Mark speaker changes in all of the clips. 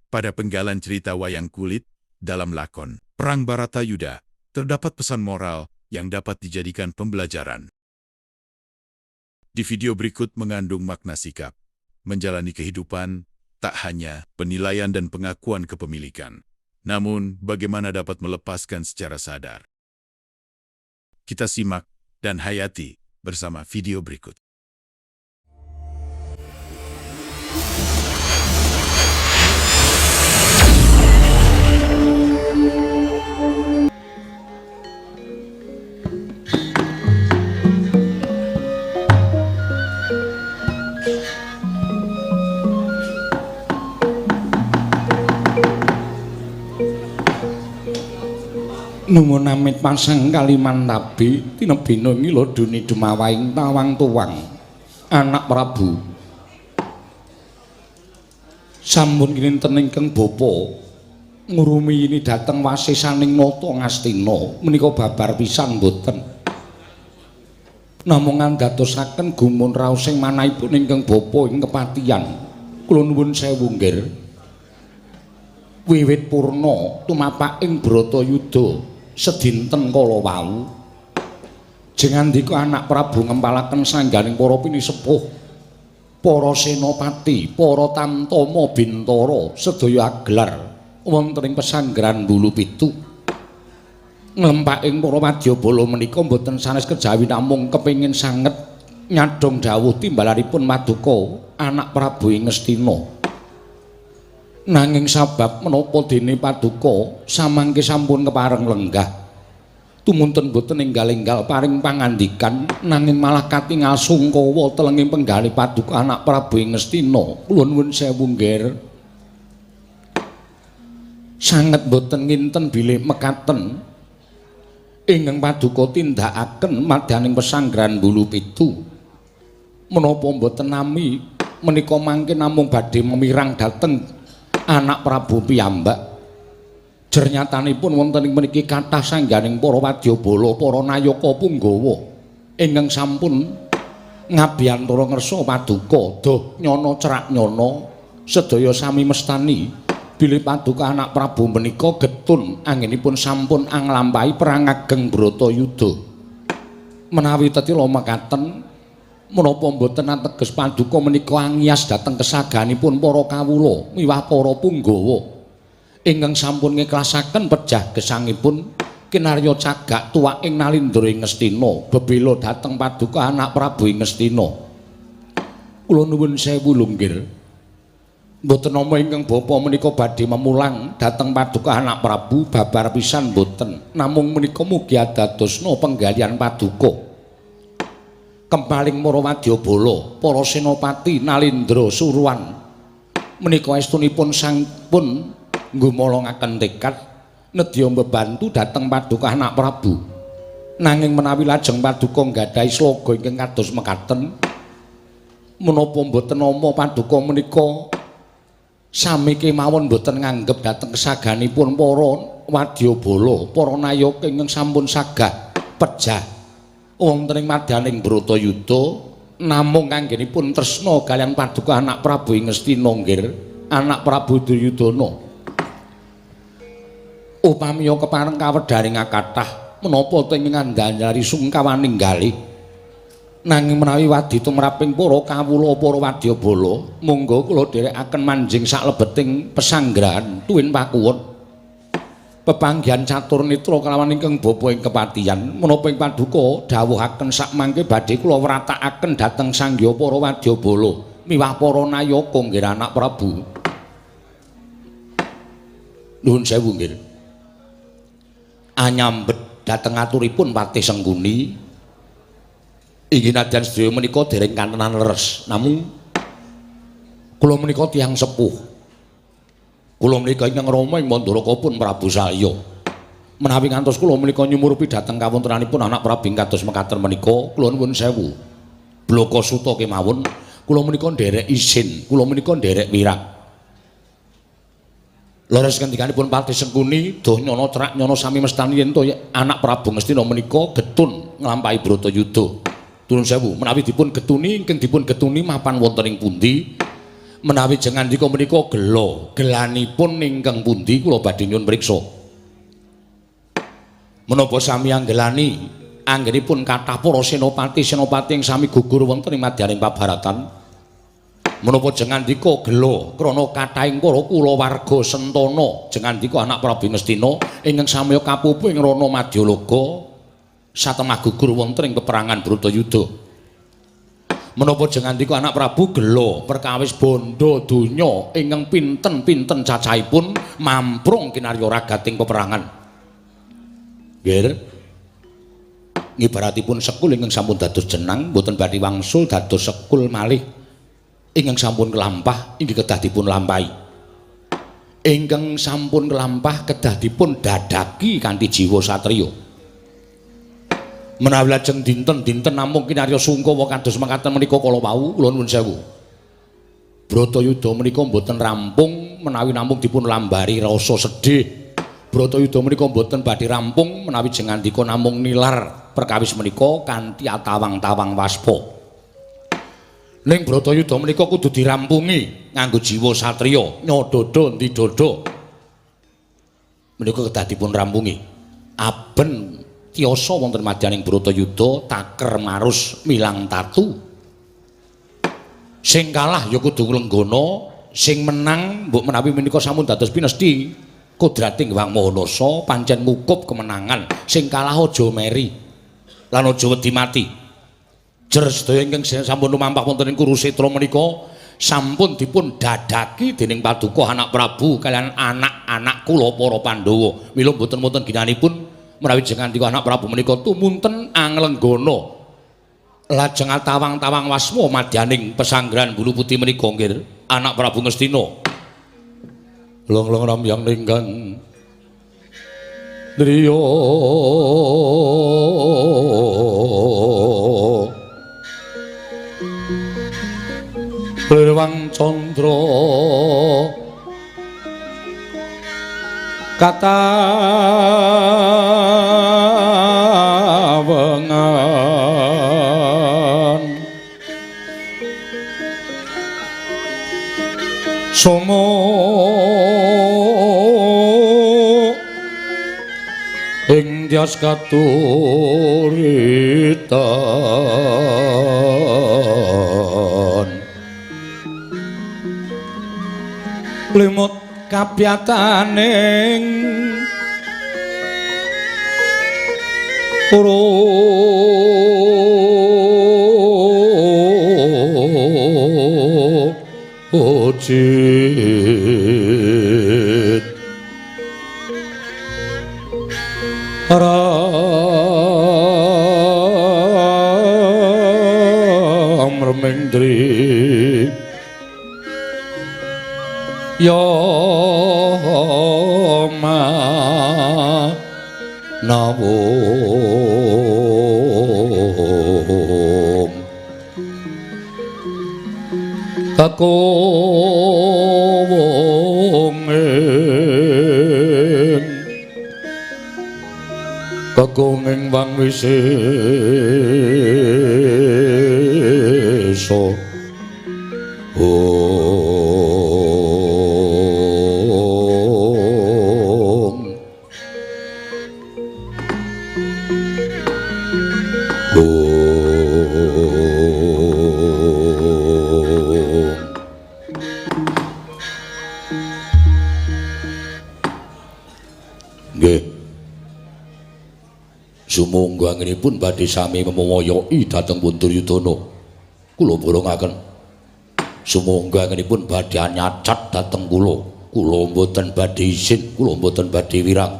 Speaker 1: Pada penggalan cerita wayang kulit, dalam lakon Perang Baratayuda, terdapat pesan moral yang dapat dijadikan pembelajaran. Di video berikut mengandung makna sikap, menjalani kehidupan, tak hanya penilaian dan pengakuan kepemilikan, namun bagaimana dapat melepaskan secara sadar. Kita simak dan hayati bersama video berikut.
Speaker 2: Nuwun amit pasang kaliman tabi tinebina ngila duni dumawaing tawang tuwang anak Prabu sampun kinten ingkang bapa ngurumiyini dhateng wasisaning nata Ngastina menika babar pisan boten namung ngandatosaken gumun raosing manahipun ingkang bapa ing kepatihan kula nuwun sewu nggih wiwit purna tumapak ing Bratayuda sedinten kala wau jengandika anak Prabu ngempalaken sangganing para pinisepuh para senopati para tamtama bintara sedaya aglar wonten ing pesanggrahan Bulu Pitu nglempaking para wadyabala menika boten sanes kejawi namung kepingin sanget nyadhong dawuh timbalanipun Paduka anak Prabu ing Ngastina nanging sabab menapa dene Paduka samangke sampun kepareng lenggah tumunten boten enggal-enggal paring pangandikan nanging malah katingal sungkawa telenging penggalih Paduka anak Prabu ing Ngastina kula nuwun sewu nggih sanget boten nginten bilih mekaten ingkang Paduka tindakaken madyaning pesanggrahan Bulu Pitu menapa boten nami menika mangke namung badhe memirang dhateng anak Prabu piyambak jernyatanipun wonten ing mriki kathah sangganing para wadyabala para nayaka punggawa ingkang sampun ngabiyantara ngersa Paduka doh nyana cerak nyana sedaya sami mestani bilih Paduka anak Prabu menika getun anggenipun sampun anglampahi perang ageng Bratayuda menawi tetila mekaten menapa mboten ateges Paduka menika angias dhateng kesaganipun para kawula miwah para punggawa ingkang sampun ngiklasaken pejah gesangipun kinarya cagak tuwak ing Nalindra ing Ngastina bebela dhateng Paduka anak Prabu ing Ngastina kula nuwun sewu lunggir mboten nama ingkang bapa menika badhe memulang dhateng Paduka anak Prabu babar pisan mboten namung menika mugi adadosna penggalihan Paduka kempaling para wadyabala para senopati Nalindra Suruhan menika estunipun sampun nggumolongaken tekad nedya mbebantu dhateng Paduka anak Prabu nanging menawi lajeng Paduka nggadahi sloga ingkang kados mekaten menapa mboten nama Paduka menika sami kemawon mboten nganggep dhateng kesaganipun para wadyabala para nayaka ingkang sampun sagah pejah wonten ing madyaning Bratayuda namung anggenipun tresna kaliyan Paduka anak Prabu ing Ngastina nggih anak Prabu Duryudana upamiya kepareng kawedharing kathah menapa teng ngandhanyari sungkawan ninggali nanging menawi wadi tumraping para kawula para wadyabala monggo kula dherekaken manjing saklebeting pesanggrahan tuwin pakuwon pepanggihan catur nitra kelawan ingkang bapa ing kepatihan menapa ing Paduka dawuhaken sakmangke badhe kula wratakaken dhateng sangya para wadyabala miwah para nayaka nggih anak Prabu nuwun sewu nggih anyambet dhateng aturipun Patih Sengguni inggih nadyan sedaya menika dereng kantenan leres namung kula menika tiyang sepuh kula menika ingkang rama ing Mandaraka pun Prabu Salya menawi ngantos kula menika nyumurupi dhateng kawontenanipun anak Prabu kados mekaten menika kula nuwun sewu blaka suta kemawon kula menika nderek isin kula menika nderek wirak leres kendikanipun Patih Sengkuni doh nyana cerak nyana sami mestani yen to anak Prabu Ngastina menika getun nglampahi Bratayuda turun sewu menawi dipun getuni ingkang dipun getuni mapan wonten ing pundi Menawi jenengan dika menika gela, gelanipun ingkang pundi kula badhe nyuwun priksa. Menapa sami anggelani anggenipun kathah para senopati ing sami gugur wonten ing madyaning pabaratan. Menapa jenengan dika gela krana kathahing para kulawarga Sentana, jenengan dika anak Prabu Ngastina ingkang samya kapupuh ing rana Madyalaga satemah gugur wonten ing peperangan Bratayuda. Menapa jenengan dika anak Prabu gela perkawis bondo donya ingkang pinten-pinten cacahipun mamprung kinarya ragating peperangan. Nggih. Ngibaratipun sekul ingkang sampun dados jenang boten badhe wangsul dados sekul malih ingkang sampun kelampah inggih kedah dipun lampahi. Ingkang sampun kelampah kedah dipun dadaki kanthi jiwa satriya. Menawi lajeng dinten-dinten namung kinarya sungkawa kados mekaten menika kala wau kula nuwun sewu. Bratayuda menika mboten rampung menawi namung dipun lambari rasa sedih. Bratayuda menika mboten badhe rampung menawi jenengan dika namung nilar perkawis menika kanthi atawang-tawang waspa. Ning Bratayuda menika kudu dirampungi nganggo jiwa satriya, nyadada endi dada. Menika kedah dipun rampungi. Aben tiyasa wonten madyaning Bratayuda taker marus milang tatu. Sing kalah ya kudu nglenggana, sing menang mbok menawi menika sampun dados pinesti kodrating Hyang Mahanasa pancen ngukup kemenangan. Sing kalah aja meri lan aja wedi mati. Jer sedaya ingkang sampun lumampah wonten ing Kurusetra menika sampun dipun dadaki dening Paduka anak Prabu kalian anak-anak kula para Pandhawa. Mila mboten wonten ginanipun menawi jenengan dika anak Prabu menika tumunten anglenggana lajeng atawang-tawang wasma madyaning pesanggrahan Bulu Putih menika nggih anak Prabu Ngastina. Long-long ramyang ninggang driya Lirwang Candra katawengan Songo ing dias katuritan limut kapyataning ojit ram remengdri Yoma nawum kakunging wang wisesa Sumangga anggenipun badhe sami memoyoki dhateng Punduryudana. Kula borongaken. Sumangga anggenipun badhe nyacat dhateng kula. Kula mboten badhe isin, kula mboten badhe wirang.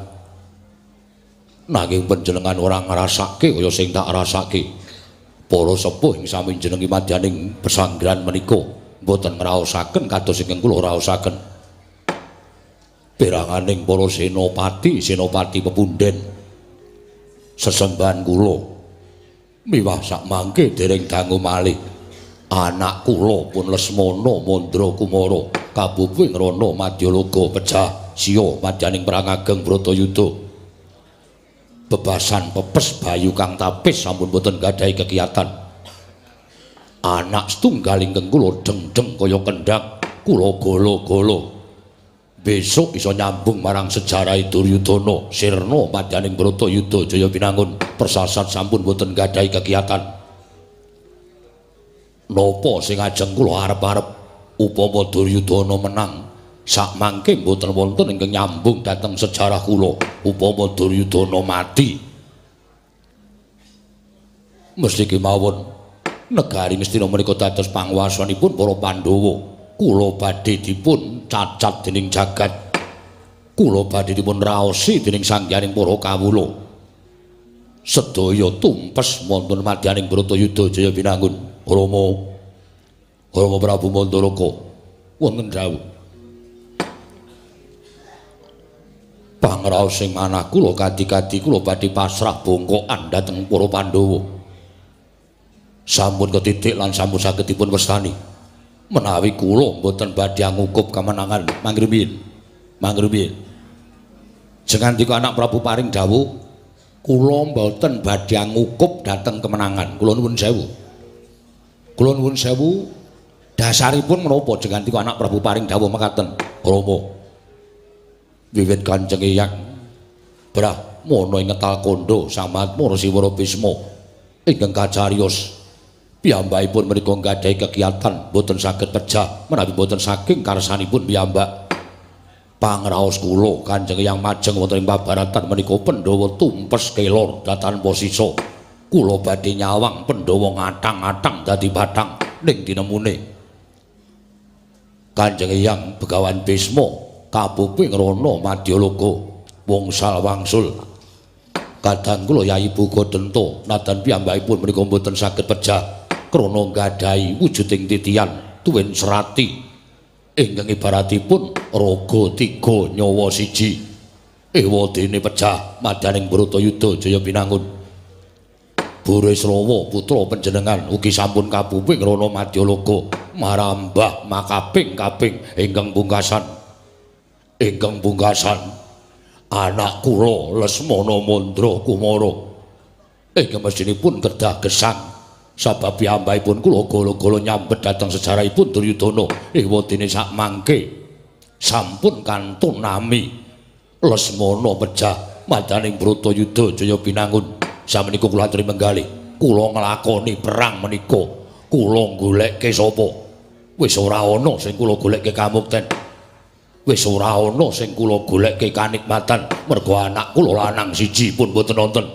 Speaker 2: Nanging panjenengan ora ngrasake kaya sing tak rasake. Para sepuh ing sami jenengi madyaning pesanggrahan menika mboten ngraosaken kados ingkang kula raosaken. Peranganing para senopati pepunden sesembahan kula miwah sak mangke dereng dangu malih anak kula pun Lesmana Mandra Kumara kapupuh ing rana Madyalaga pecah siya madyaning perang ageng Bratayuda bebasan pepes Bayu Kang Tapis sampun boten gadhahi kekiyatan anak setunggal ingkang kula deng-deng kaya kendhang kula golo-golo besok iso nyambung marang sejarah Duryudana sirna madyaning Bratayuda Jaya Pinangun persasat sampun boten gadhahi kegiatan napa sing ajeng kula arep-arep upama Duryudana menang sak mangke boten wonten ingkang nyambung dhateng sejarah kula upama Duryudana mati mesti kemawon negari Ngastina menika dados panguwasanipun para Pandhawa. Kula badhe dipun cacat dening jagat. Kula badhe dipun raosi dening sangyaning para kawula. Sedaya tumpes wonten madyaning Bratayuda Jaya Pinangun. Rama Prabu Mandaraka wonten dawuh. Pangraos sing manah kula kadi-kadi kula badhe pasrah bongkokan dhateng para Pandhawa. Sampun ketitik lan sampun saged dipun wastani menawi kula mboten badhe ngukup kemenangan mangrupiyin jengandika anak Prabu paring dawuh kula mboten badhe ngukup dhateng kemenangan kula nuwun sewu dasaripun menapa jengandika anak Prabu paring dawuh mekaten Rama wiwit Kanjeng Eyang Brahmana ing ngetal kandha Sang Mahatma Siwara Bisma ingkang kacarios piyambakipun menika nggadahi kegiatan boten saged pejah menawi boten saking karsanipun piyambak pangraos kula Kanjeng Eyang majeng wonten ing pabaratan menika Pandhawa tumpes kelor datan posisa kula badhe nyawang Pandhawa ngatang-atang dadi bathang ning dinemune Kanjeng Eyang Begawan Bisma kapuping rana Madyaloka wongsal wangsul kadang kula Yayi Bugadenta nadan piyambakipun menika boten saged pejah krana nggadahi wujuding titian tuwin serati ingkang ibaratipun raga 3 nyawa 1 ewadene pejah madyaning Bratayuda Jaya Pinangun Burisrawa putra panjenengan ugi sampun kapuping rana Madyaloka marambah makaping-kaping ingkang pungkasan anak kula Lesmana Mandra Kumara ingkang mestinipun kedah gesang sabab piyambakipun kula golo-golo nyambet dhateng sejarahipun Duryudana ewadene sak mangke sampun kantun nami Lesmana pejah madyaning Bratayuda Jaya Pinangun samenika kula aturi menggalih kula nglakoni perang menika kula goleke sapa wis ora ana sing kula goleke kamukten wis ora ana sing kula goleke kanikmatan mergo anak kula lanang siji pun boten wonten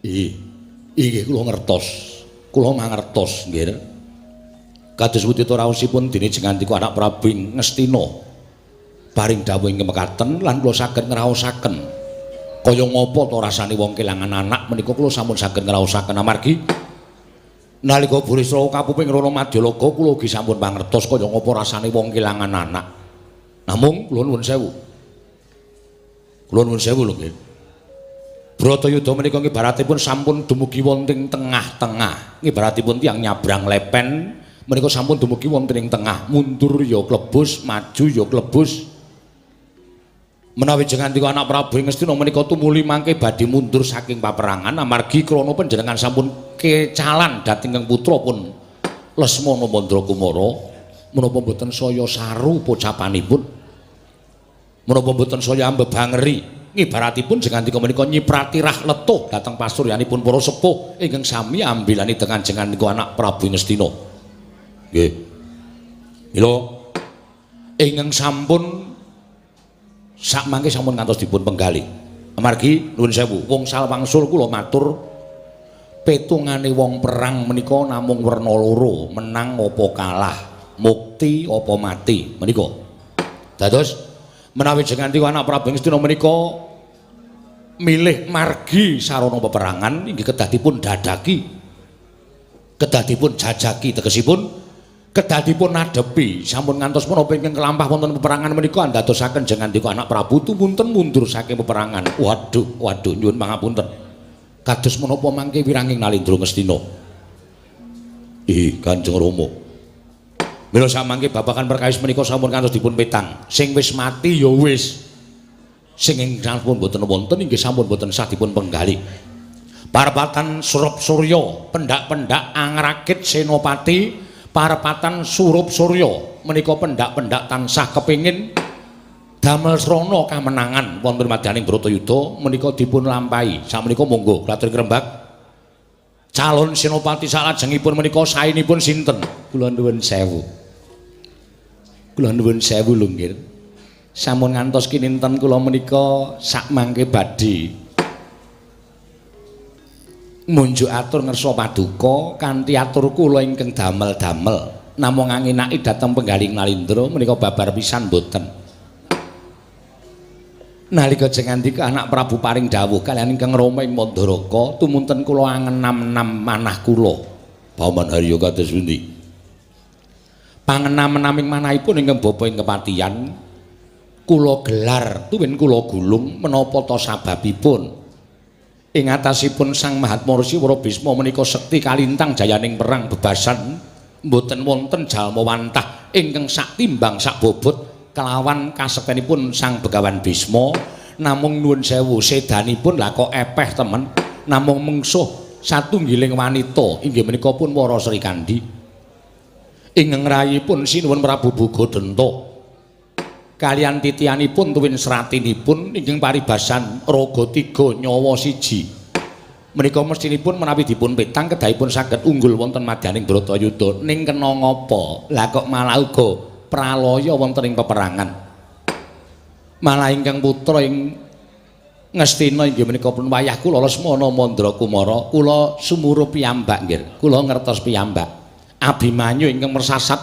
Speaker 2: iki kula ngertos kula mangertos nggih. Kados wutita raosipun dene jengandika anak Prabu Ngastina paring dawuh ing mekaten lan kula saged ngraosaken kaya ngapa to rasane wong kelangan anak menika kula sampun saged ngraosaken amargi nalika Burisrawa kapuping rana Madyaloka kula ugi sampun mangertos kaya ngapa rasane wong kelangan anak. Namung kula nuwun sewu lho nggih. Bratayuda menika ngibaratipun sampun dumugi wonten ing tengah-tengah. Ngibaratipun tiyang nyabrang lepen menika sampun dumugi wonten ing tengah. Mundur ya klebus, maju ya klebus. Menawi jengandika anak Prabu Ngastina menika tumuli mangke badhe mundur saking paperangan amargi krana panjenengan sampun kecalan dhateng putra pun Lesmana Mandra Kumara menapa boten saya saru pocapanipun. Menapa boten saya ambebangeri ngibaratipun jengandika menika nyiprati rah letuh dhateng pasuryanipun para sepuh ingkang sami ambilani dengan jengandika anak Prabu Ngastina. Nggih. Mila ingkang sampun sak mangke sampun ngantos dipun penggali. Amargi nuwun sewu, wongsal wangsul kula matur petungane wong perang menika namung werna loro, menang apa kalah, mukti apa mati menika. Dados menawi jengandika anak Prabu Ngastina menika milih margi sarana peperangan inggih kedah dipun dadaki kedah dipun jajaki tegesipun kedah dipun nadepi sampun ngantos menapa ingkang kelampah wonten peperangan menika ndadosaken jengandika anak Prabu tumunten mundur saking peperangan. Waduh nyuwun pangapunten kados menapa mangke wiranging Nalendra Ngastina. Kanjeng Rama mila samangke babagan perkawis menika sampun kantos dipun petang. Sing wis mati ya wis. Sing ingkang pun boten wonten inggih sampun boten sah dipun penggali. Parpatan Surap Surya, pendak-pendak angrakit senopati, parepatan surup surya menika pendak-pendak tansah kepingin damel srana kamenangan wonten madyaning Bratayuda menika dipun lampahi. Sakmenika monggo klatur ngrembak. Calon senopati salajengipun menika saenipun sinten? Kula nuwun sewu. Kula nuwun sewu lho nggih. Sampun ngantos kinten kula menika sak mangke badhe munjuk atur ngersa paduka kanthi atur kula ingkang damel-damel namung anginaki dhateng penggaling Nalindra menika babar pisan boten. Nalika jengandika anak Prabu paring dawuh kaliyan ingkang Rama ing Mandaraka tumunten kula angenam-enam manah kula. Paman Harya kados pundi? Pangenam-enaming manahipun ingkang bapa ing kepatihan kula gelar tuwin kula gulung menapa ta sababipun? Ing atasipun Sang Mahatmarsi Wara Bisma menika sekti kalintang jayaning perang bebasan mboten wonten jalma wantah ingkang sak timbang sak bobot kelawan kasektenipun Sang Begawan Bisma namung nuwun sewu sedanipun lah kok epeh temen namung mungsuh satunggiling wanita inggih menika pun Wara Sri Kandi ingkang rayipun sinuwun Prabu Bogodenta kaliyan titianipun tuwin seratinipun ingkang paribasan raga 3 nyawa 1 menika mestinipun menawi dipun petang kedahipun saged unggul wonten madyaning Bratayuda ning kena ngapa lah kok malah uga pralaya wonten ing peperangan malah ingkang putra ing Ngastina inggih menika pun wayah kula Lesmana Mandrakumara kula sumurup piyambak nggih kula ngertos piyambak Abimanyu ingkang mersasat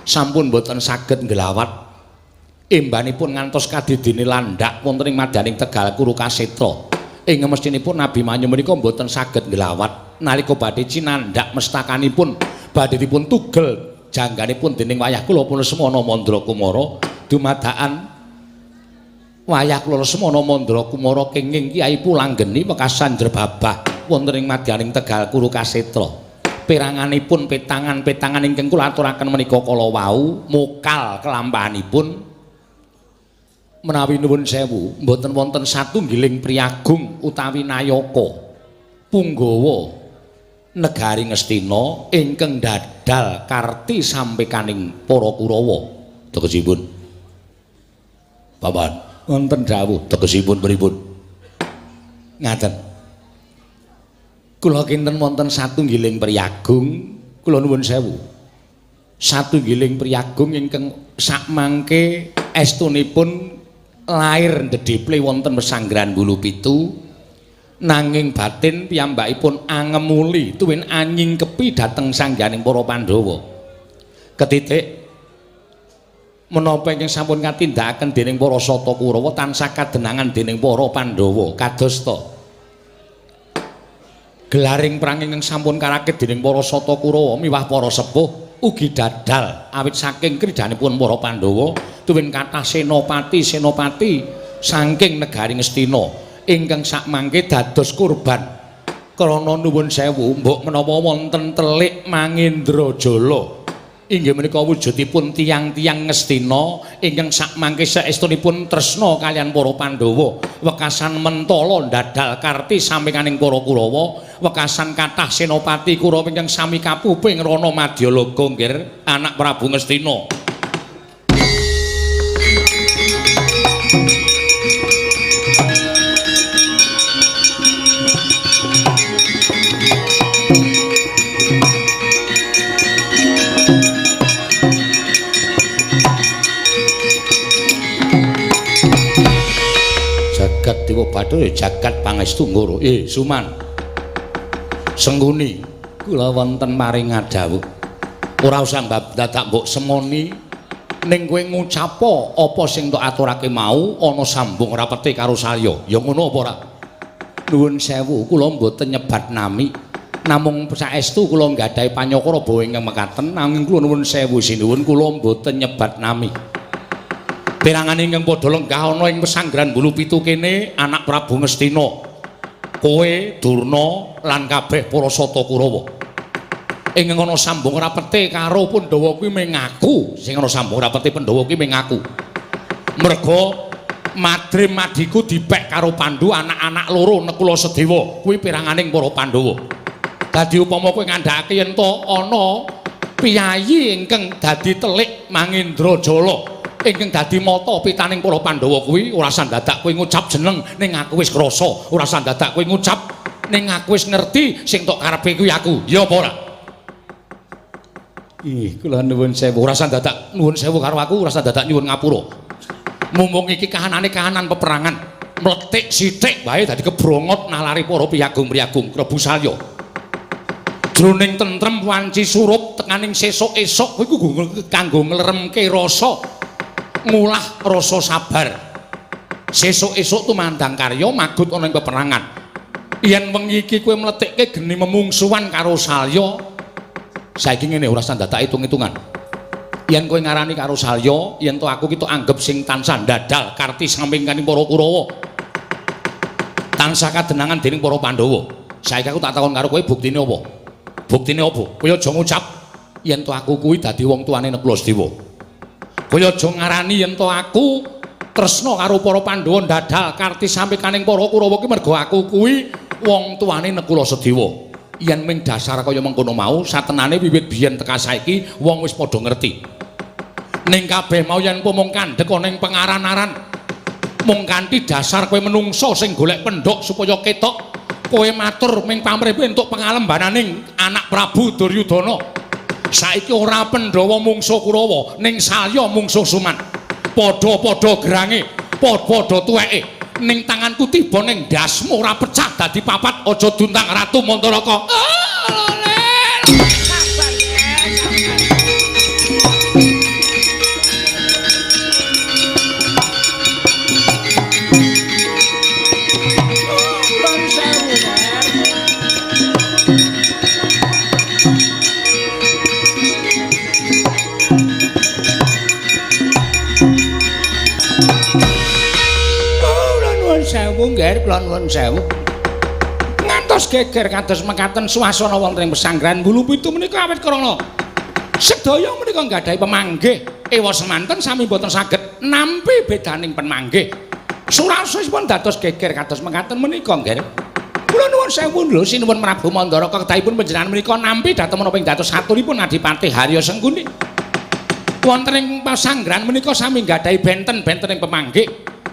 Speaker 2: sampun boten saged nglawat embanipun ngantos kadidine landhak wonten ing madyaning Tegal Kurukasetra ing mestinipun Abimanyu menika boten saged nglawat nalika badhe cinandhak mestakanipun badhe dipun tugel jangganipun dening wayah kula Lesmana Mandrakumara dumadakan wayah kula Lesmana Mandrakumara kenging Kyai Pulanggeni wekasan Jrebabah wonten ing madyaning Tegal Kurukasetra peranganipun petangan-petangan ingkang kula aturaken menika kala wau mokal kelampahanipun menawi nuwun sewu mboten wonten satunggiling priyagung utawi nayaka punggawa negari Ngastina ingkang dadal karti sampekaning para Kurawa tegesipun paman wonten dawuh tegesipun pripun ngaten kula kinten wonten satunggiling priyagung kula nuwun sewu satunggiling priyagung ingkang sakmangke estunipun lair ndedheple wonten Pesanggrahan Bulu Pitu nanging batin piyambakipun angemuli tuwin anyingkepi dhateng sangganing para Pandhawa ketitik menapa ingkang sampun katindakaken dening para Sata Kurawa tansah kadenangan dening para Pandhawa kadosta gelaring perang ingkang sampun karakit dening para Sata Kurawa miwah para sepuh ugi dadal awit saking kridanipun para Pandhawa tuwin kathah senopati saking negari Ngastina ingkang sakmangke dados kurban krana nuwun sewu mbok menapa wonten telik Mangendrajala inggih menika wujudipun tiyang-tiyang Ngastina ingkang sakmangke saestunipun tresna kaliyan para Pandhawa wekasan mentala ndadal karti sampekaning para Kurawa wekasan kathah senopati Kurawa ingkang sami kapuping Rana Madyalaga nggih anak Prabu Ngastina jagat Dewa Bathara jagat pangestu ngoro Suman Sengguni kula wonten maring ngadhawuh ora usah dadak mbok semoni ning kowe ngucapa apa sing tok aturake mau ana sambung rapete karo salya ya ngono apa ora nuwun sewu kula mboten nyebat nami namung saestu kula nggadahi panyakara bawa ingkang mekaten nanging kula nuwun sewu sinuwun kula mboten nyebat nami perangan ingkang padha lenggah ana ing Pesanggrahan Bulu Pitu kene anak Prabu Ngastina kowe Durna lan kabeh para Sata Kurawa ingkang ana sambung rapete karo Pandhawa kuwi mengaku sing ana sambung rapete Pandhawa kuwi mengaku merga Madrim Madiku dipek karo Pandhu anak-anak loro Nekula Sedewa kuwi peranganing para Pandhawa dadi upama kowe ngandhakake yen to ana piyayi ingkang dadi telik Mangindrajala ingkang dadi mata pitaning para Pandhawa kuwi ora sandadak kowe ngucap jeneng ning aku wis krasa, ora sandadak kowe ngucap ning aku wis ngerti sing tok karepe kuwi aku. Ya apa ora? Ih, kula nuwun sewu, ora sandadak nuwun sewu karo aku, ora sandadak nyuwun ngapura. Mumpung iki kahanane kahanan peperangan, mletik sithik wae dadi kebrongot nalari para piyagung-piyagung Prabu Salya. Jroning tentrem wanci surup tekaning sesuk-esuk kuwi kanggo ngleremke rasa ngulah rasa sabar. Sesuk-esuk tumandang karya magut ana ing peperangan. Yen wengi iki kowe mletikke geni memungsuhan karo Salya, saiki ngene ora sandadak hitung-hitungan. Yen kowe ngarani karo Salya, yen to aku ki tok anggep sing tansah ndadal karti samping kaning para Kurawa. Tansah kadenangan dening para Pandhawa. Saiki aku tak takon karo kowe buktine apa? Buktine apa? Kowe aja ngucap yen to aku kuwi dadi wong tuane Nekula Sedewa. Kowe aja ngarani yen to aku tresna karo para Pandhawa ndadal karti samping kaning para Kurawa ki mergo aku kuwi wong tuane Nekula Sedewa. Yen ming dasar kaya mengkono mau satenane wiwit biyen teka saiki wong wis padha ngerti. Ning kabeh mau yen mung kandhek ana ing pengaran-aran mung kanthi dasar kowe menungso sing golek pendhok supaya ketok kowe matur ming pamrih entuk pengalembananing anak Prabu Duryudana. Saiki ora Pandhawa mungsuh Kurawa ning Salya mungsuh Suman. Padha-padha gerange, padha-padha tuweke. Ning tanganku tiba ning dasmu ora pecah dadi papat aja duntang Ratu Mantaraka. Sewu nggih kula nuwun sewu. Ngantos geger kados mekaten swasana wonten ing pesanggrahan Bulu Pitu menika awit krana sedaya menika nggadahi pemanggih ewa semanten sami boten saged nampi bedaning pemanggih. Surasipun dados geger kados mekaten menika nggih. Kula nuwun sewu lho sinuwun Prabu Mandaraka kedahipun panjenengan menika nampi dhateng menapa ing dados saturipun Adipati Harya Sengkuni. Wonten ing pesanggrahan menika sami nggadahi benten-benten ing pemanggih.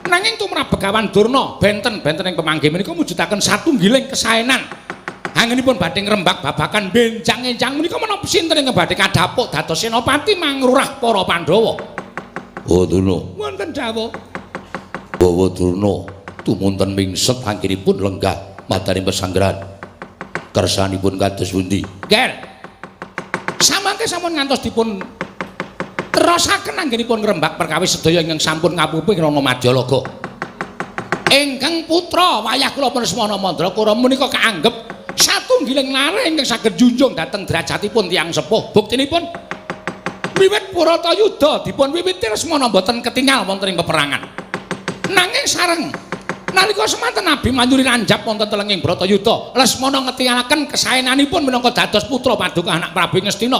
Speaker 2: Nanging tumrap Begawan Durna benten-benten ing pemanggih menika mujudaken satunggiling kesaenan. Anggenipun badhe ngrembak babagan benjang-enjang menika menapa sinten ing badhe kadhapuk dados senopati mangrurah para Pandhawa. Oh Durna. Wonten dawuh. Bawa Durna tumunten mingset anggenipun lenggah madaning pesanggrahan. Kersanipun kados pundi? Ger. Samangke sampun ngantos dipun terosaken anggenipun ngrembak perkawis sedaya ingkang sampun ngapuping Rana Madyalaga. Ingkang putra wayah kula Lesmana Mandragara menika kaanggep satunggiling lare ingkang saged junjung dhateng derajatipun tiyang sepuh. Buktinipun wiwit Puratayuda dipun wiwiti Lesmana boten ketingal wonten ing peperangan. Nanging sareng nalika semanten Abimanyu ranjap wonten telenging Bratayuda, Lesmana ngetingalaken kesaenanipun minangka dados putra paduka anak Prabu Ngastina.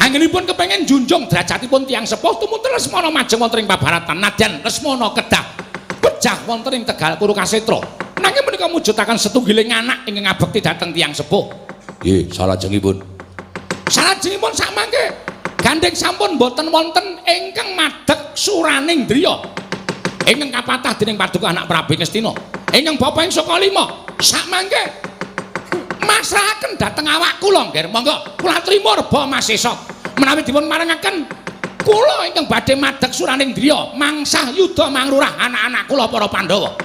Speaker 2: Anggenipun kepengin junjung derajatipun tiyang sepuh tumuntun Lesmana majeng wonten ing pabaratan nadyan Lesmana kedah pejah wonten ing Tegal Kurukasetra. Nanging menika mujudaken setunggiling anak ingkang ngabekti dhateng tiyang sepuh. Nggih, salajengipun. Salajengipun samangke gandeng sampun boten wonten ingkang madhek suraning driya. Ingkang kapatah dening paduka anak Prabu Ngastina. Ingkang bapa ing saka lima samangke masrahaken dhateng awak kula nggih. Monggo kula trima reba Mas Sesa. Menawi dipun marengaken kula ingkang badhe madhek suraning driya mangsah yuda mangrurah anak-anak kula para Pandhawa.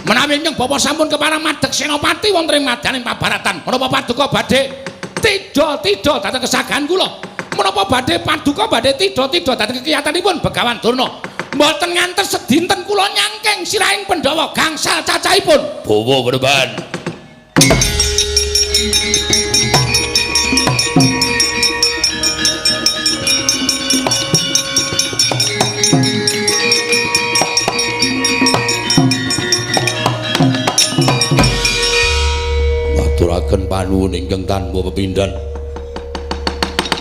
Speaker 2: Menawi ingkang bapa sampun kepareng madhek senopati wonten ing madaning pabaratan, menapa paduka badhe tida-tida dhateng kesagahan kula? Menapa badhe paduka badhe tida-tida dhateng kekiyatanipun Begawan Durna? Mboten ngantos sedinten kula nyangkeng sirahing Pandhawa gangsal cacahipun. Bawa Kedepan. Maturaken panuwun ingkang tanpa pepindhan.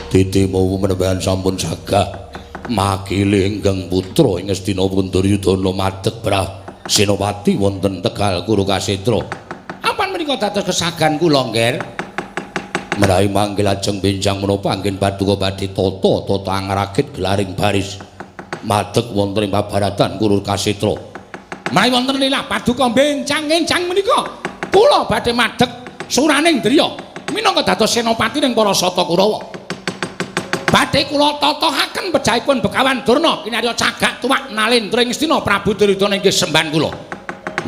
Speaker 2: Dite mau menawi sampun sagah makile ingkang putra ing Astina Duryudana madhek Brah Senopati wonten Tegal Kurukasetra. Apan menika dados kesagahan kula, Nger? menawi manggil lajeng benjang menapa anggen Paduka badhe tata angrakit gelaring baris madeg wonten ing pabaratan Kulur Kasitra. Menawi wonten lila Paduka benjang menika kula badhe madeg suraning driya minangka dados senopati ning para Sata Kurawa. Badhe kula tatahaken pejahipun Begawan Durna kinarya cagak tuwak Nalendra ing Ngastina Prabu Duryudana inggih semban kula.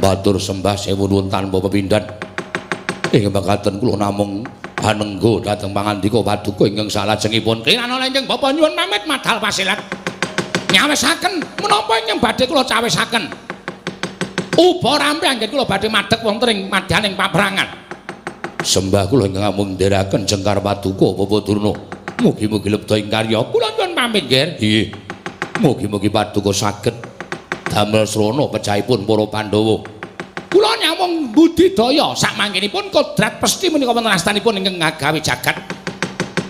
Speaker 2: Matur sembah sewu nuwun tanpa pepindhan. Ing mekaten kula namung hanengga dhateng pangandika Paduka ingkang salajengipun kirana lenjeng bapa nyuwun pamit madhal pasilat nyawisaken menapa ingkang badhe kula cawisaken uba rampe anggen kula badhe madheg wonten ing madyaning paprangan sembah kula ingkang amung ndherekaken Jengkar Paduka Bapa Durna mugi-mugi lebda ing karya kula nyuwun pamit nggih nggih mugi-mugi Paduka saged damel srana pejahipun para Pandhawa. Kula nyamung budidaya sakmangkenipun kodrat pesti menika wonten astanipun ingkang ngagawe jagat.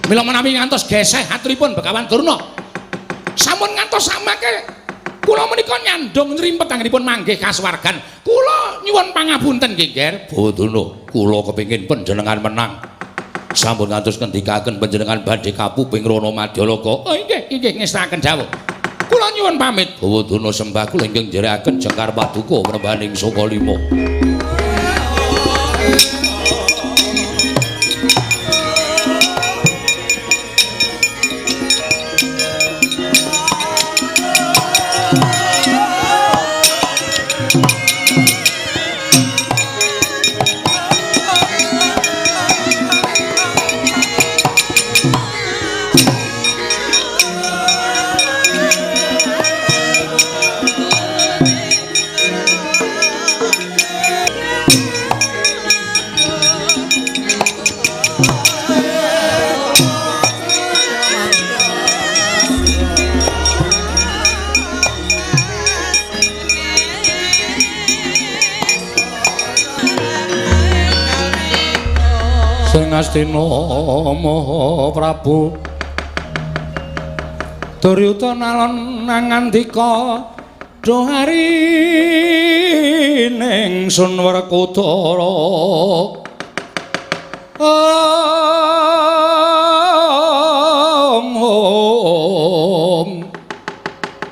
Speaker 2: Mila menawi ngantos geseh aturipun Begawan Durna. Sampun ngantos samangke kula menika nyandung nrimpet anggenipun manggih kasuwargan. Kula nyuwun pangapunten nggih, Nger. Bawa Durna, kula kepengin panjenengan menang. Sampun ngantos ngendikaken panjenengan badhe kapuping Rana Madyalaka. Oh inggih ngestakaken dawuh. Kula nyuwun pamit. Bawa Durna sembah kula ingkang njerekaken Jengkar Paduka Prembaning Sokalima. Astina Maha Prabu Duryudana ngandika dohari ning Sun Werkudara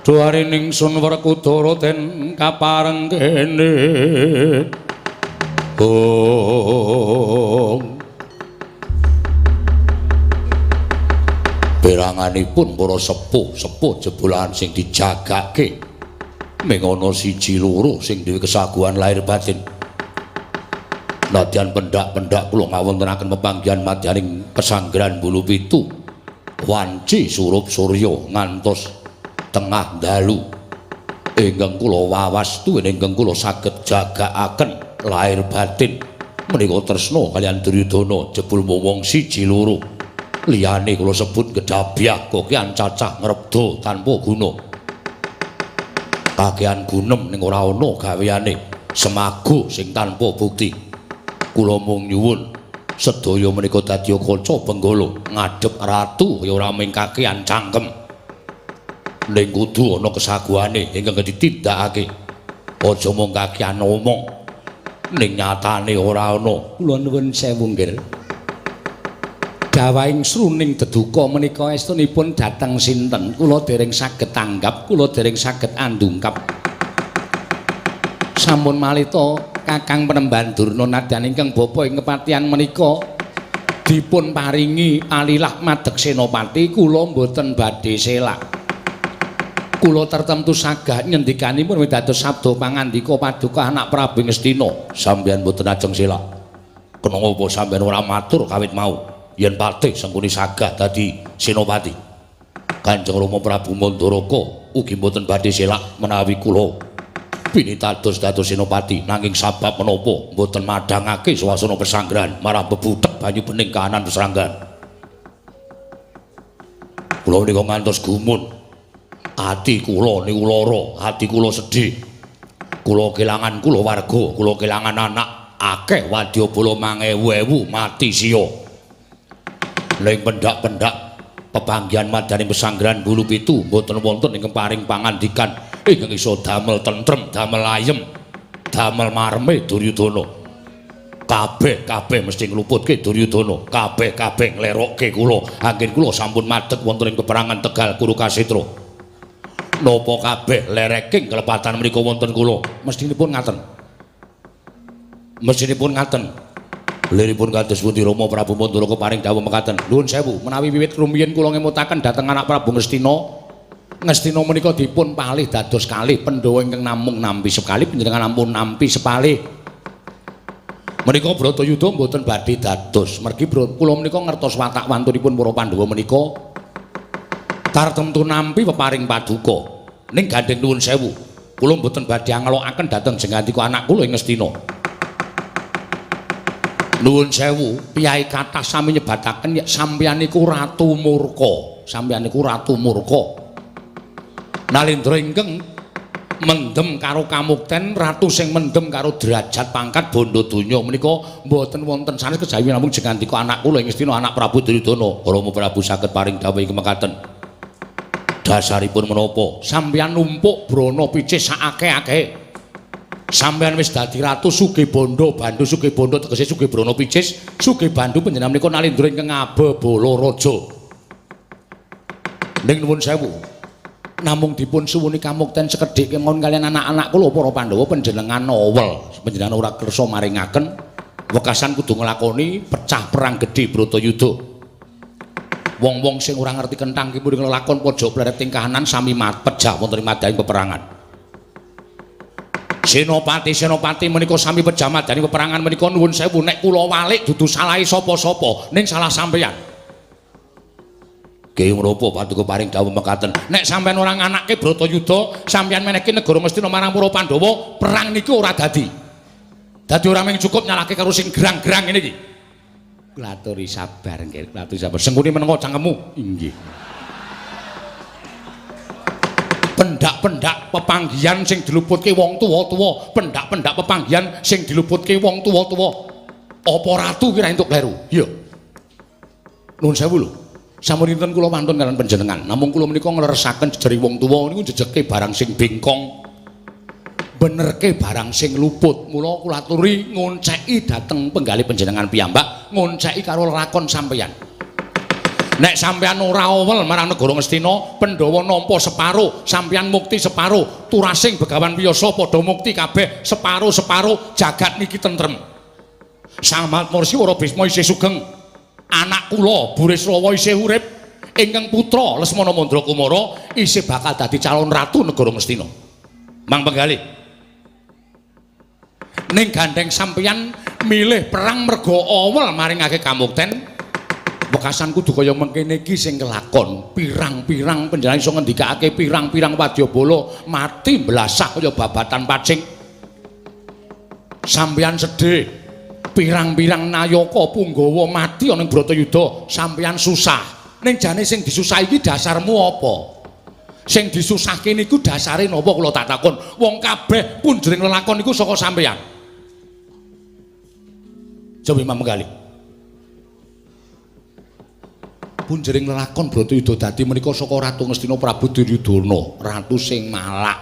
Speaker 2: dohari ning Sun Werkudara den kapareng kene peranganipun para sepuh jebolan sing dijagake ming ana siji loro sing duwe kesaguhan lahir batin. Nadyan pendak-pendak kula ngawontenaken pepanggihan madyaning pesanggrahan Bulu Pitu wanci surup surya ngantos tengah dalu ingkang kula wawastu ingkang kula saged jagakaken lahir batin menika tresna kaliyan Duryudana jebul wong siji loro. Liyane kula sebut gedabyah kokean cacah ngrebda tanpa guna. Kakean gunem ning ora ana gaweane, semago sing tanpa bukti. Kula mung nyuwun sedaya menika dadi kanca benggala ngadhep ratu ya ora mung kakean cangkem. Ning kudu ana kesaguhane ingkang ditindakake. Aja mung kakean omong. Ning nyatane ora ana. Kula nuwun sewu nggih. Dawaing sruning deduka menika estunipun dhateng sinten kula dereng saged tanggap kula dereng saged andungkap sampun malita Kakang Penemban Durna nadyan ingkang bapa ing kepatihan menika dipun paringi alilah madeg senopati kula mboten badhe selak kula tertemtu sagah ngendikanipun dados sabda pangandika Paduka anak Prabu Ngastina sampeyan mboten ajeng selak kenapa sampeyan ora matur kawit mau yen patih sengkuni sagah dadi senopati. Kanjeng Rama Prabu Mandaraka ugi mboten badhe selak menawi kula pinitados dados senopati nanging sabab menapa mboten madhangake swasana pesanggrahan marang bebutek banyu bening kahanan pesanggrahan. Kula nika ngantos gumun. Ati kula niku lara, ati kula sedih. Kula kelangan kulawarga, kula kelangan anak, akeh wadyabala mangewu-ewu mati sia. Ning pendak-pendak pepanggihan madyaning pesanggrahan Bulu Pitu mboten wonten ingkang paring pangandikan ingkang isa damel tentrem, damel ayem, damel mareme Duryudana. Kabeh mesti ngluputke Duryudana, kabeh nglerokke kula. Anggen kula sampun madheg wonten ing peperangan Tegal Kurukshetra. Napa kabeh lereking kelepatan menika wonten kula? Mestinipun ngaten. Liripun kados pundi Rama Prabu Mandura keparing dawuh mekaten. Nuwun sewu, menawi wiwit rumiyin kula ngemutaken dhateng anak Prabu Ngastina. Ngastina menika dipun palih dados kalih Pandhawa ingkang namung nampi sekali, panjenengan ampun nampi sepalih. Menika Bratayuda mboten badhe dados. Mergi kula menika ngertos watak wantunipun para Pandhawa menika tartemtu nampi peparing paduka. Ning gandeng nuwun sewu, kula mboten badhe anglokaken dhateng jengandika anak kula ing Ngastina. Nuwun sewu, piyai kathah sami nyebataken yen sampeyan niku ratu murka. Nalendra ingkang mendem karo kamukten, ratu sing mendem karo derajat pangkat bondo donya menika mboten wonten sanes kejawi namung jengandika anak kula ing Ngastina anak Prabu Duryudana. Rama Prabu saged paring dawuh ing mekaten. Dasaripun menapa? Sampeyan numpuk brana picis sakake-akehe. Sampeyan wis dadi ratu sugih bondo, bandu sugih bondo tegese sugih brana picis, sugih bandu panjenengan menika nalendra ingkang Ababala Raja. Ning nuwun sewu, namung dipun suwuni kamukten sekedhik kemawon kalian anak-anak kula para Pandhawa panjenengan nowel, panjenengan ora kersa maringaken wekasan kudu nglakoni pecah perang gedhe Bratayuda. Wong-wong sing ora ngerti kenthang ki muring lakon pojok pleret kahanan sami pejah wonten ing madaning peperangan. Senopati menika sami pejah madaning peperangan menika nuwun sewu nek kula walik dudu salahe sapa-sapa ning salah sampeyan. Ki menapa paduka paring dawuh mekaten. Nek sampeyan ora nganakke Bratayuda, sampeyan menehke negara Ngastina marang para Pandhawa, perang niki ora dadi. Dadi ora mung cukup nyalahke karo sing gerang-gerang ngene iki. Klaturi sabar nggih, klaturi sabar. Sengkuni menenga cangkemmu. Inggih. Pendak-pendak pepanggihan sing diluputke wong tuwa-tuwa, pendak-pendak pepanggihan sing diluputke wong tuwa-tuwa. Apa ratu kira entuk kleru? Iya. Nuwun sewu lho. Sampun kula wantun kalian panjenengan. Namung kula menika ngleresaken jejering wong tuwa niku jejeke barang sing bengkong. Benerke barang sing luput. Mula kula aturi ngonceki dhateng penggalih panjenengan piyambak, ngonceki karo lakon sampeyan. Nek sampeyan ora owel marang negara Ngastina, Pandhawa nampa separo, sampeyan mukti separo, turasing Begawan Piyasa padha mukti kabeh separo-separo, jagat niki tentrem. Sang Matsya Bisma isih sugeng. Anak kula Burisrawa isih urip, ingkang putra Lesmana Mandrakumara isih bakal dadi calon ratu negara Ngastina. Mang penggalih. Ning gandeng sampeyan milih perang merga owel maringake kamukten. Wekasan kudu kaya mengkene iki sing kelakon. Pirang-pirang panjenengan iso ngendikake pirang-pirang wadyabala mati mblasah kaya babatan pacing. Sampeyan sedih. Pirang-pirang nayaka Punggawa mati ana ing Bratayuda, sampeyan susah. Ning jane sing disusah iki dasarmu apa? Sing disusahke niku dasare napa kula tak takon. Wong kabeh punjering lelakon niku saka sampeyan. Coba Imam Menggalih. Punjering lelakon Bratayuda dadi menika saka Ratu Ngastina Prabu Duryudana, ratu sing malak,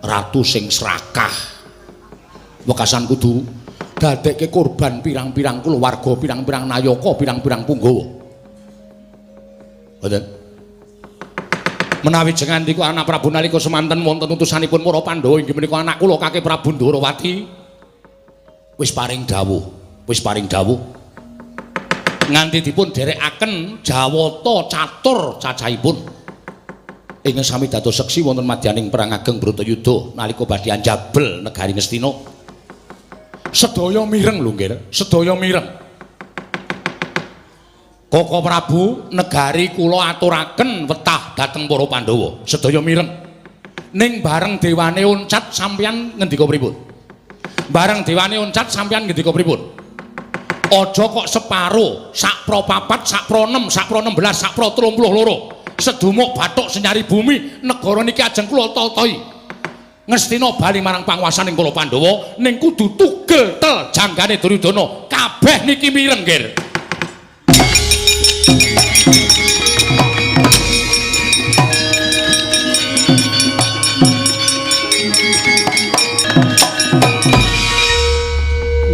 Speaker 2: ratu sing serakah. Wekasan kudu dadekke korban pirang-pirang kulawarga, pirang-pirang nayaka, pirang-pirang Punggawa. Mboten. Menawi jengandika anak Prabu nalika semanten wonten utusanipun para Pandhawa inggih menika anak kula Kakek Prabu Ndarawati wis paring dawuh. Nganti dipun derekaken Jawata catur cacahipun ingkang sami dados seksi wonten madyaning perang ageng Bratayuda nalika badhe anjabel negari Ngastina. Sedaya mireng lho nggih, sedaya mireng. Koko Prabu, negari kula aturaken wetah dhateng para Pandhawa. Sedaya mireng. Ning bareng dewane oncat sampeyan ngendika pripun? Bareng dewane oncat sampeyan ngendika pripun? Aja kok separo, sak pro 4, sak pro 6, sak pro 16, sak pro 32. Sedumuk bathuk senyari bumi, negara niki ajeng kula totohi. Ngastina bali marang panguwasaning para Pandhawa ning kudu tugel tel janggane Duryudana. Kabeh niki mireng, nggih.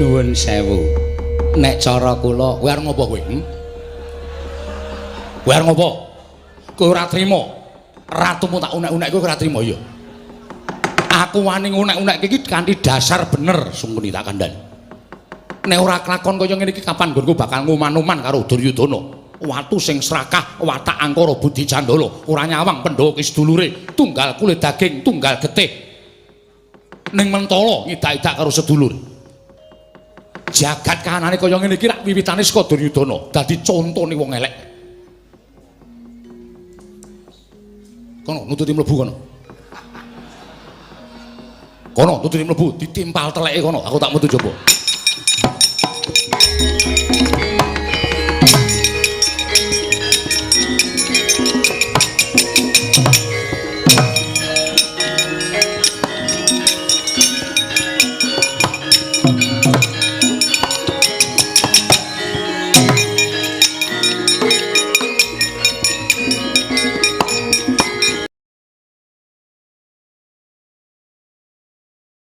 Speaker 3: Nuwun
Speaker 2: Nuwun sewu. Nek cara kula, kowe arep ngopo kowe? Kowe arep ngopo? Kowe ora trima. Ratumu tak unek-unek kowe ora trima ya. Aku wani ngunek-unek iki kanthi dasar bener sungkuni tak kandhani. Nek ora kelakon kaya ngene iki kapan nggonku bakal nguman-uman karo Duryudana. Watu sing srakah, watak angkara budi candala, ora nyawang Pandhawa ki sedulure, tunggal kulit daging, tunggal getih. Ning mentala ngidak-idak karo sedulur. Jagat kahanane kaya ngene iki rak wiwitane saka Duryudana, dadi contone wong elek. Kono nututi mlebu kono. Kono nututi mlebu, ditimpal teleke kono, aku tak metu jaba.